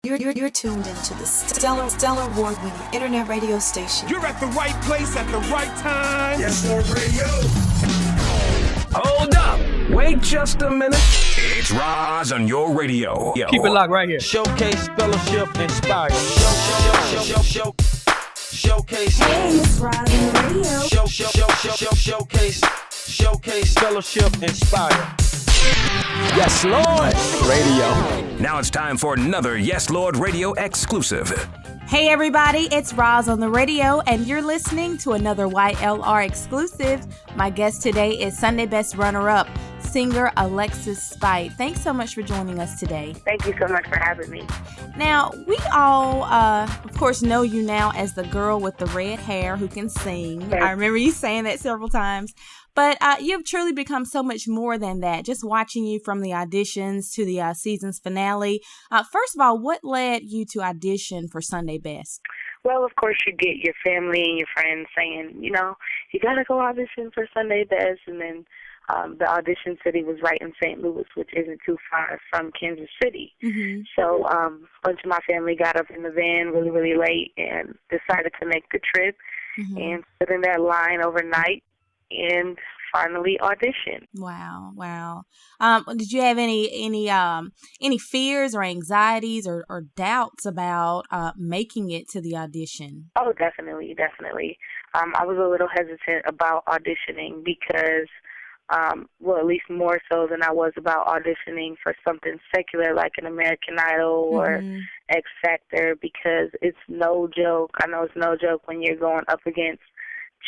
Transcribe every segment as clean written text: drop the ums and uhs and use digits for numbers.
You're tuned into the stellar award-winning internet radio station. You're at the right place at the right time. Yes, Lord Radio. Hold up. Wait just a minute. It's Roz on your radio. Keep it locked right here. Showcase, fellowship, inspire. Showcase. Hey, it's Roz on the radio. Showcase, fellowship, inspire. Yes, Lord. Radio. Now it's time for another Yes Lord Radio exclusive. Hey everybody, it's Roz on the radio, and you're listening to another YLR exclusive. My guest today is Sunday Best runner-up, singer Alexis Spight. Thanks so much for joining us today. Thank you so much for having me. Now, we all, of course, know you now as the girl with the red hair who can sing. Yes. I remember you saying that several times. But you've truly become so much more than that, just watching you from the auditions to the season's finale. First of all, what led you to audition for Sunday Best? Well, of course, you get your family and your friends saying, you know, you got to go audition for Sunday Best. And then the audition city was right in St. Louis, which isn't too far from Kansas City. Mm-hmm. So a bunch of my family got up in the van really, really late and decided to make the trip and sit in that line overnight and finally audition. Wow. Did you have any fears or anxieties or doubts about making it to the audition? Oh, definitely. I was a little hesitant about auditioning because, well, at least more so than I was about auditioning for something secular like an American Idol or X Factor, because it's no joke. I know it's no joke when you're going up against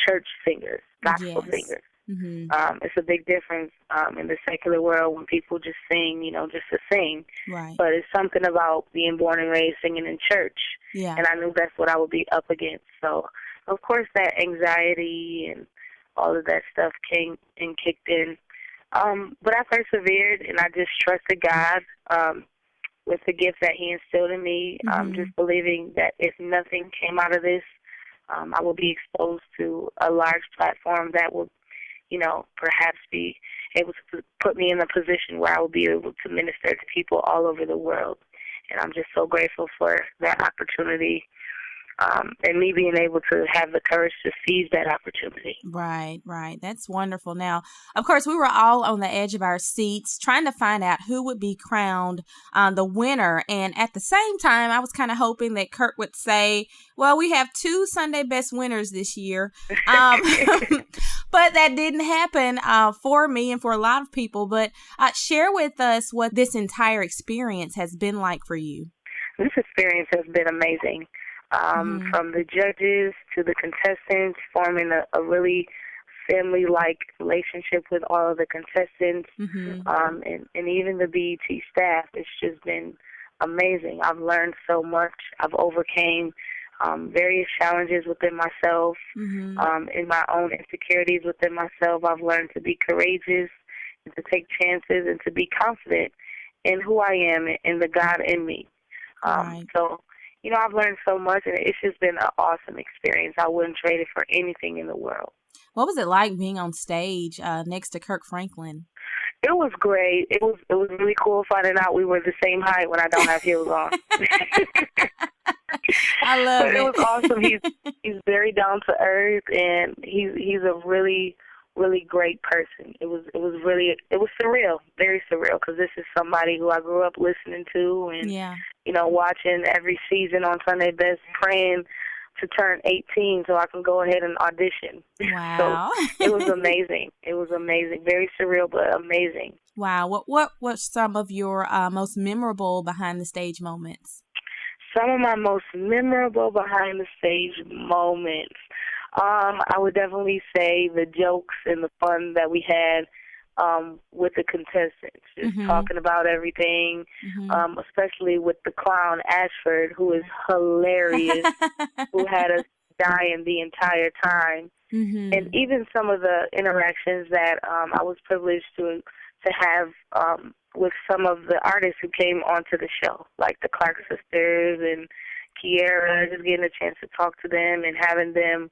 church singers, gospel singers. It's a big difference in the secular world when people just sing, you know, just to sing. Right. But it's something about being born and raised singing in church. Yeah. And I knew that's what I would be up against. So, of course, that anxiety and all of that stuff came and kicked in. But I persevered, and I just trusted God with the gift that He instilled in me, just believing that if nothing came out of this, I will be exposed to a large platform that will, you know, perhaps be able to put me in a position where I will be able to minister to people all over the world. And I'm just so grateful for that opportunity and me being able to have the courage to seize that opportunity. Right. That's wonderful. Now, of course, we were all on the edge of our seats trying to find out who would be crowned the winner. And at the same time, I was kind of hoping that Kirk would say, well, we have 2 Sunday Best winners this year. But that didn't happen for me and for a lot of people. But share with us what this entire experience has been like for you. This experience has been amazing. From the judges to the contestants, forming a really family-like relationship with all of the contestants, and even the BET staff. It's just been amazing. I've learned so much. I've overcame various challenges within myself, in my own insecurities within myself. I've learned to be courageous and to take chances and to be confident in who I am and the God in me. So, you know, I've learned so much, and it's just been an awesome experience. I wouldn't trade it for anything in the world. What was it like being on stage next to Kirk Franklin? It was great. It was really cool finding out we were the same height when I don't have heels on. I love it. But it was awesome. He's very down to earth, and he's a really, really great person. It was surreal, very surreal, because this is somebody who I grew up listening to and you know, watching every season on Sunday Best, praying to turn 18 so I can go ahead and audition. Wow. So it was amazing. It was amazing. Very surreal, but amazing. Wow. What were some of your most memorable behind the stage moments? Some of my most memorable behind the stage moments. I would definitely say the jokes and the fun that we had with the contestants, just talking about everything, especially with the clown Ashford, who is hilarious, who had us dying the entire time. And even some of the interactions that I was privileged to have with some of the artists who came onto the show, like the Clark sisters and Kiera, just getting a chance to talk to them and having them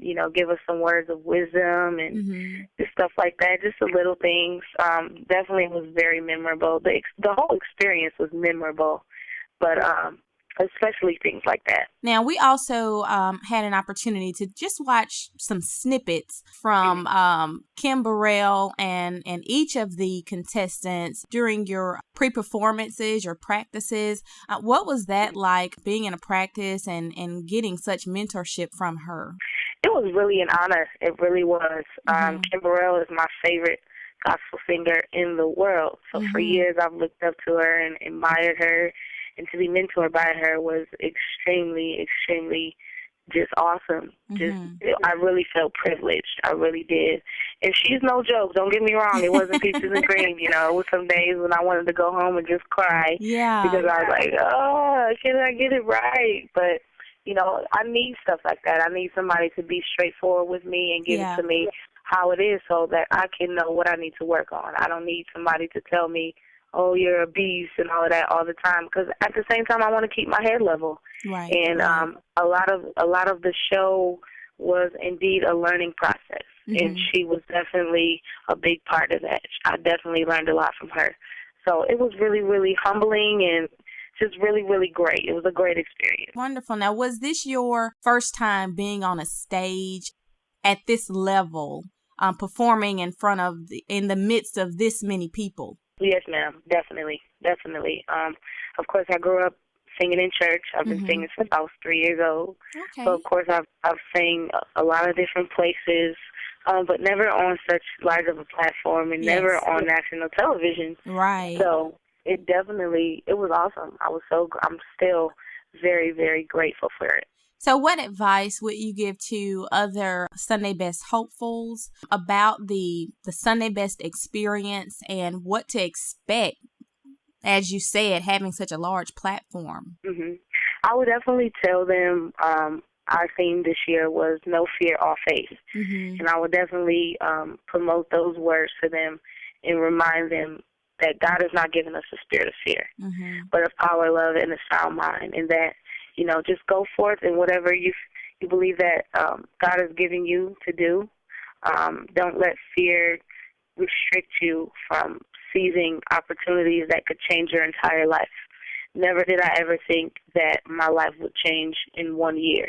you know, give us some words of wisdom and just stuff like that, just the little things. Definitely was very memorable. The whole experience was memorable. but especially things like that. Now, we also had an opportunity to just watch some snippets from Kim Burrell and each of the contestants during your pre-performances, your practices. What was that like, being in a practice and getting such mentorship from her? It was really an honor. It really was. Kim Burrell is my favorite gospel singer in the world. So for years, I've looked up to her and admired her. And to be mentored by her was extremely, extremely just awesome. I really felt privileged. I really did. And she's no joke. Don't get me wrong. It wasn't peaches and cream. You know, it was some days when I wanted to go home and just cry. Yeah. Because I was like, oh, can I get it right? But, you know, I need stuff like that. I need somebody to be straightforward with me and give it to me how it is so that I can know what I need to work on. I don't need somebody to tell me, oh, you're a beast and all of that all the time, because at the same time I want to keep my head level. Right. And a lot of the show was indeed a learning process, and she was definitely a big part of that. I definitely learned a lot from her. So it was really, really humbling and just really, really great. It was a great experience. Wonderful. Now, was this your first time being on a stage at this level, performing in the midst of this many people? Yes, ma'am. Definitely. Of course, I grew up singing in church. I've been singing since I was 3 years old. Okay. So, of course, I've sang a lot of different places, but never on such large of a platform and never on national television. Right. So it was awesome. I'm still very, very grateful for it. So what advice would you give to other Sunday Best hopefuls about the Sunday Best experience and what to expect, as you said, having such a large platform? I would definitely tell them our theme this year was no fear, all faith. And I would definitely promote those words to them and remind them that God has not given us a spirit of fear, but of power, love, and a sound mind, and that, you know, just go forth in whatever you believe that God is giving you to do. Don't let fear restrict you from seizing opportunities that could change your entire life. Never did I ever think that my life would change in 1 year.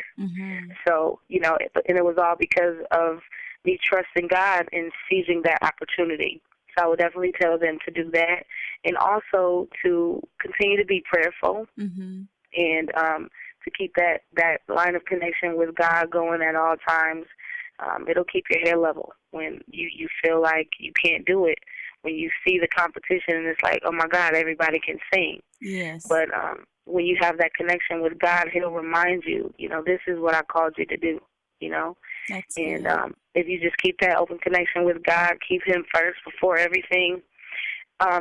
So, you know, and it was all because of me trusting God and seizing that opportunity. So I would definitely tell them to do that, and also to continue to be prayerful and to keep that line of connection with God going at all times. It'll keep your head level when you feel like you can't do it. When you see the competition and it's like, oh my God, everybody can sing. Yes. But when you have that connection with God, He'll remind you, you know, this is what I called you to do, you know. That's and good. If you just keep that open connection with God, keep Him first before everything,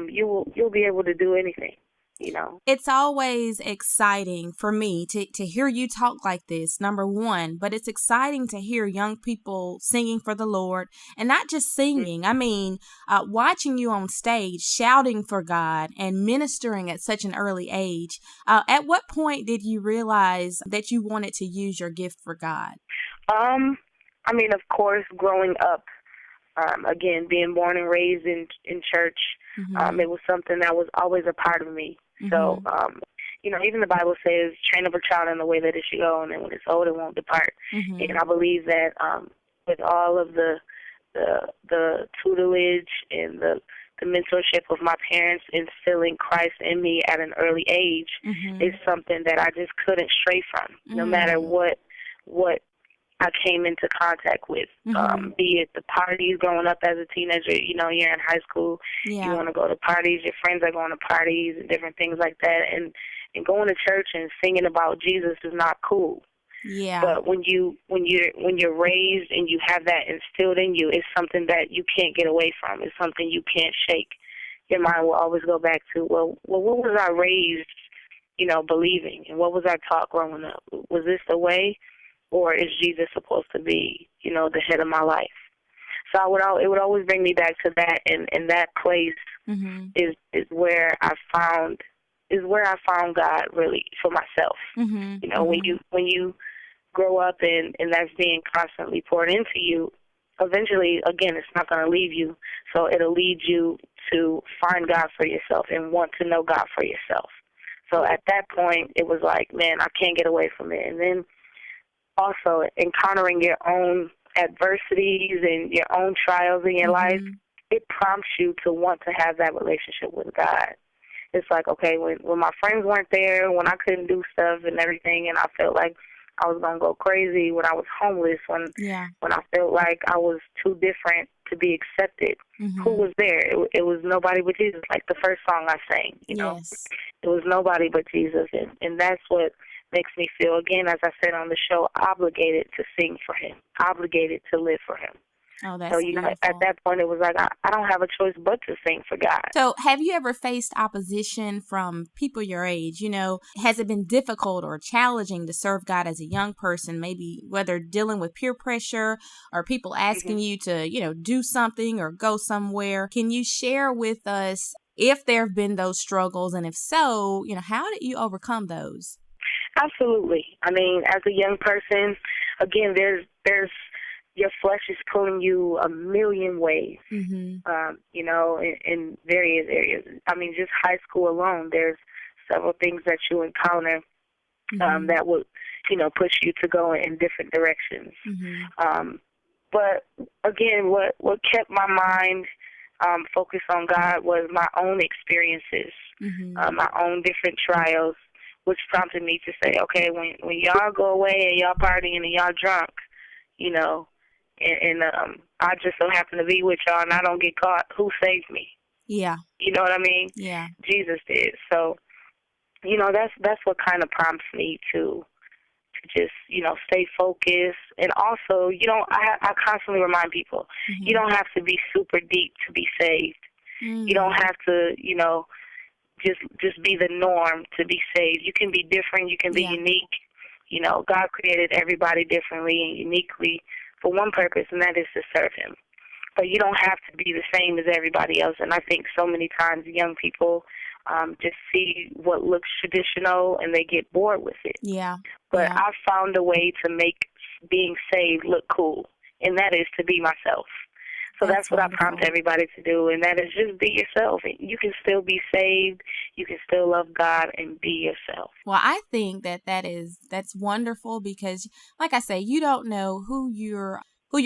you'll be able to do anything. You know, it's always exciting for me to hear you talk like this, number one, but it's exciting to hear young people singing for the Lord, and not just singing. I mean, watching you on stage, shouting for God and ministering at such an early age. At what point did you realize that you wanted to use your gift for God? I mean, of course, growing up, again, being born and raised in church, it was something that was always a part of me. So, you know, even the Bible says, train up a child in the way that it should go, and then when it's old, it won't depart. And I believe that with all of the tutelage and the mentorship of my parents instilling Christ in me at an early age is something that I just couldn't stray from, no matter what I came into contact with, be it the parties growing up as a teenager. You know, you're in high school, you want to go to parties, your friends are going to parties and different things like that, and going to church and singing about Jesus is not cool. Yeah. But when you're raised and you have that instilled in you, it's something that you can't get away from. It's something you can't shake. Your mind will always go back to, well, what was I raised, you know, believing, and what was I taught growing up? Was this the way? Or is Jesus supposed to be, you know, the head of my life? So it would always bring me back to that, and that place is where I found God really for myself. You know, when you grow up and that's being constantly poured into you, eventually, again, it's not going to leave you. So it'll lead you to find God for yourself and want to know God for yourself. So at that point, it was like, man, I can't get away from it. And then also encountering your own adversities and your own trials in your life, it prompts you to want to have that relationship with God. It's like, okay, when my friends weren't there, when I couldn't do stuff and everything, and I felt like I was going to go crazy, when I was homeless, when I felt like I was too different to be accepted, who was there? It was nobody but Jesus, like the first song I sang, you know. It was nobody but Jesus, and that's what makes me feel, again, as I said on the show, obligated to sing for him, obligated to live for him. Oh, that's so, you know, at that point, it was like, I don't have a choice but to sing for God. So have you ever faced opposition from people your age? You know, has it been difficult or challenging to serve God as a young person, maybe whether dealing with peer pressure or people asking you to, you know, do something or go somewhere? Can you share with us if there have been those struggles? And if so, you know, how did you overcome those? Absolutely. I mean, as a young person, again, there's your flesh is pulling you a million ways, you know, in various areas. I mean, just high school alone, there's several things that you encounter that would, you know, push you to go in different directions. But again, what kept my mind focused on God was my own experiences, my own different trials, which prompted me to say, okay, when y'all go away and y'all partying and y'all drunk, you know, and I just so happen to be with y'all and I don't get caught, who saved me? Yeah. You know what I mean? Yeah. Jesus did. So, you know, that's what kind of prompts me to just, you know, stay focused. And also, you know, I constantly remind people, you don't have to be super deep to be saved. You don't have to, you know, just be the norm to be saved. You can be different. You can be unique. You know, God created everybody differently and uniquely for one purpose, and that is to serve him. But you don't have to be the same as everybody else. And I think so many times young people just see what looks traditional and they get bored with it. Yeah. But I found a way to make being saved look cool, and that is to be myself. So that's what wonderful. I prompt everybody to do, and that is just be yourself. You can still be saved. You can still love God and be yourself. Well, I think that's wonderful because, like I say, you don't know who you're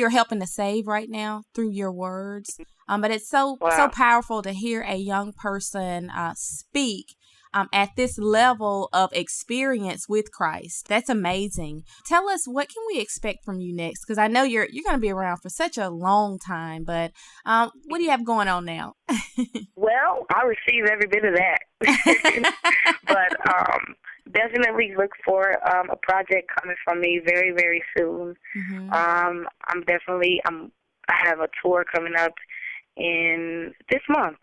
helping to save right now through your words. But it's so powerful to hear a young person speak at this level of experience with Christ. That's amazing. Tell us, what can we expect from you next? Because I know you're going to be around for such a long time, but what do you have going on now? Well, I receive every bit of that. But definitely look for a project coming from me very, very soon. I have a tour coming up in this month.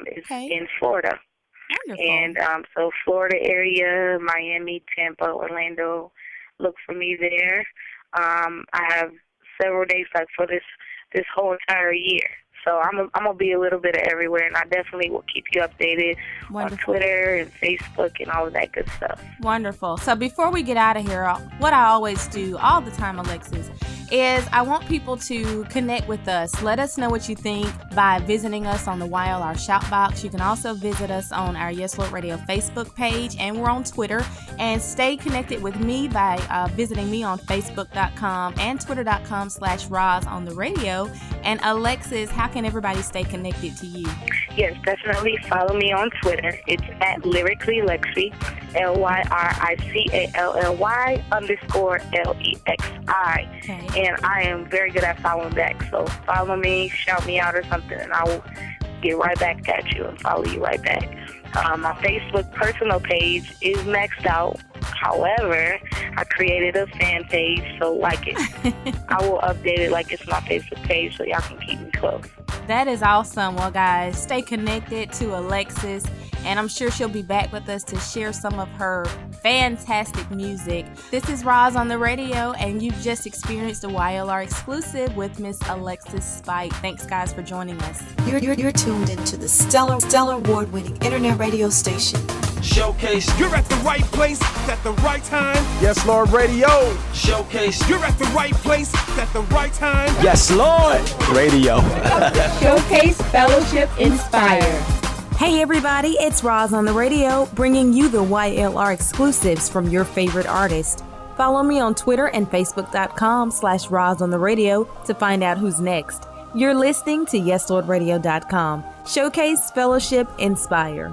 It's in Florida. Wonderful. And so Florida area, Miami, Tampa, Orlando, look for me there. I have several dates like for this whole entire year. So I'm gonna be a little bit of everywhere, and I definitely will keep you updated on Twitter and Facebook and all of that good stuff. Wonderful. So before we get out of here, what I always do all the time, Alexis, is I want people to connect with us. Let us know what you think by visiting us on the YLR Shout Box. You can also visit us on our Yes Lord Radio Facebook page, and we're on Twitter. And stay connected with me by visiting me on Facebook.com and Twitter.com/Roz on the radio. And Alexis, how can everybody stay connected to you? Yes, definitely follow me on Twitter. It's at Lyrically Lexi, LYRICALLY_LEXI. Okay. And I am very good at following back. So follow me, shout me out or something, and I will get right back at you and follow you right back. My Facebook personal page is maxed out. However, I created a fan page, so like it. I will update it like it's my Facebook page so y'all can keep me close. That is awesome. Well, guys, stay connected to Alexis, and I'm sure she'll be back with us to share some of her fantastic music. This is Roz on the radio, and you've just experienced a YLR exclusive with Miss Alexis Spight. Thanks, guys, for joining us. You're tuned into the stellar award-winning internet radio station. Showcase. You're at the right place at the right time. Yes, Lord Radio. Showcase. You're at the right place at the right time. Yes, Lord Radio. Showcase Fellowship Inspire. Hey everybody, it's Roz on the radio, bringing you the YLR exclusives from your favorite artist. Follow me on Twitter and Facebook.com/Roz on the radio to find out who's next. You're listening to YesLordRadio.com. Showcase, fellowship, inspire.